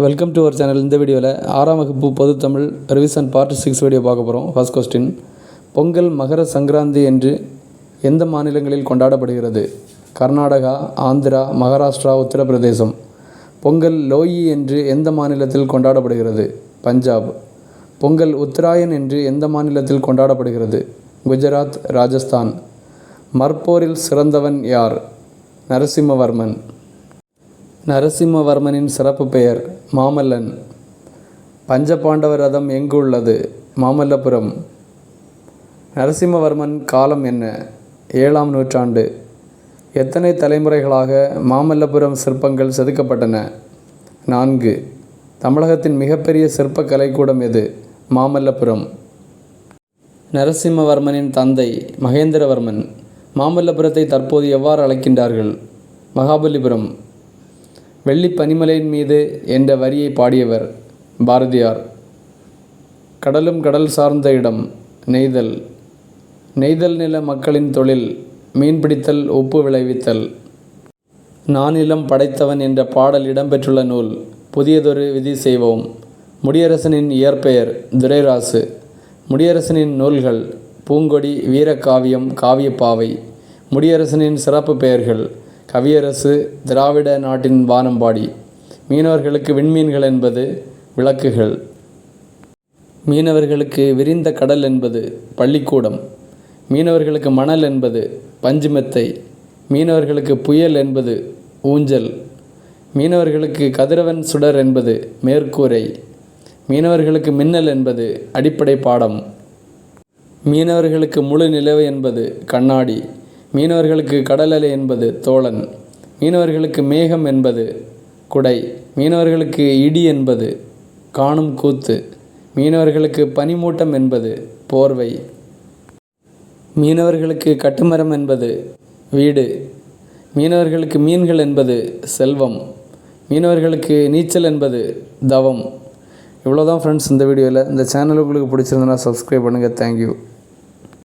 Welcome to our channel. இந்த வீடியோவில் 6ஆம் வகுப்பு பொதுத்தமிழ் ரிவிஷன் பார்ட் 6 வீடியோ பார்க்க போகிறோம். ஃபர்ஸ்ட் கொஸ்டின், பொங்கல் மகர சங்கராந்தி என்று எந்த மாநிலங்களில் கொண்டாடப்படுகிறது? கர்நாடகா, ஆந்திரா, மகாராஷ்டிரா, உத்தரப்பிரதேசம். பொங்கல் லோயி என்று எந்த மாநிலத்தில் கொண்டாடப்படுகிறது? பஞ்சாப். பொங்கல் உத்தராயன் என்று எந்த மாநிலத்தில் கொண்டாடப்படுகிறது? குஜராத், ராஜஸ்தான். மற்போரில் சிறந்தவன் யார்? நரசிம்மவர்மன். நரசிம்மவர்மனின் சிறப்பு பெயர் மாமல்லன். பஞ்சபாண்டவர் ரதம் எங்கு உள்ளது? மாமல்லபுரம். நரசிம்மவர்மன் காலம் என்ன? 7ஆம் நூற்றாண்டு. எத்தனை தலைமுறைகளாக மாமல்லபுரம் சிற்பங்கள் செதுக்கப்பட்டன? 4. தமிழகத்தின் மிகப்பெரிய சிற்ப கலைக்கூடம் எது? மாமல்லபுரம். நரசிம்மவர்மனின் தந்தை மகேந்திரவர்மன். மாமல்லபுரத்தை தற்போது எவ்வாறு அழைக்கின்றார்கள்? மகாபலிபுரம். வெள்ளி பனிமலையின் மீது என்ற வரியை பாடியவர்? பாரதியார். கடலும் கடல் சார்ந்த இடம் நெய்தல். நெய்தல் நில மக்களின் தொழில் மீன்பிடித்தல், உப்பு விளைவித்தல். நானிலம் படைத்தவன் என்ற பாடல் இடம்பெற்றுள்ள நூல்? புதியதொரு விதி செய்வோம். முடியரசனின் இயற்பெயர்? துரைராசு. முடியரசனின் நூல்கள்? பூங்கொடி, வீரகாவியம், காவியப்பாவை. முடியரசனின் சிறப்பு பெயர்கள்? கவியரசு, திராவிட நாட்டின் வானம்பாடி. மீனவர்களுக்கு விண்மீன்கள் என்பது விளக்குகள். மீனவர்களுக்கு விரிந்த கடல் என்பது பள்ளிக்கூடம். மீனவர்களுக்கு மணல் என்பது பஞ்சுமெத்தை. மீனவர்களுக்கு புயல் என்பது ஊஞ்சல். மீனவர்களுக்கு கதிரவன் சுடர் என்பது மேற்கூரை. மீனவர்களுக்கு மின்னல் என்பது அடிப்படை பாடம். மீனவர்களுக்கு முழு நிலவு என்பது கண்ணாடி. மீனவர்களுக்கு கடல் அலை என்பது தோழன். மீனவர்களுக்கு மேகம் என்பது குடை. மீனவர்களுக்கு இடி என்பது காணும் கூத்து. மீனவர்களுக்கு பனிமூட்டம் என்பது போர்வை. மீனவர்களுக்கு கட்டுமரம் என்பது வீடு. மீனவர்களுக்கு மீன்கள் என்பது செல்வம். மீனவர்களுக்கு நீச்சல் என்பது தவம். இவ்வளோதான் ஃப்ரெண்ட்ஸ் இந்த வீடியோவில். இந்த சேனல் உங்களுக்கு பிடிச்சிருந்தனா சப்ஸ்கிரைப் பண்ணுங்கள். தேங்க்யூ.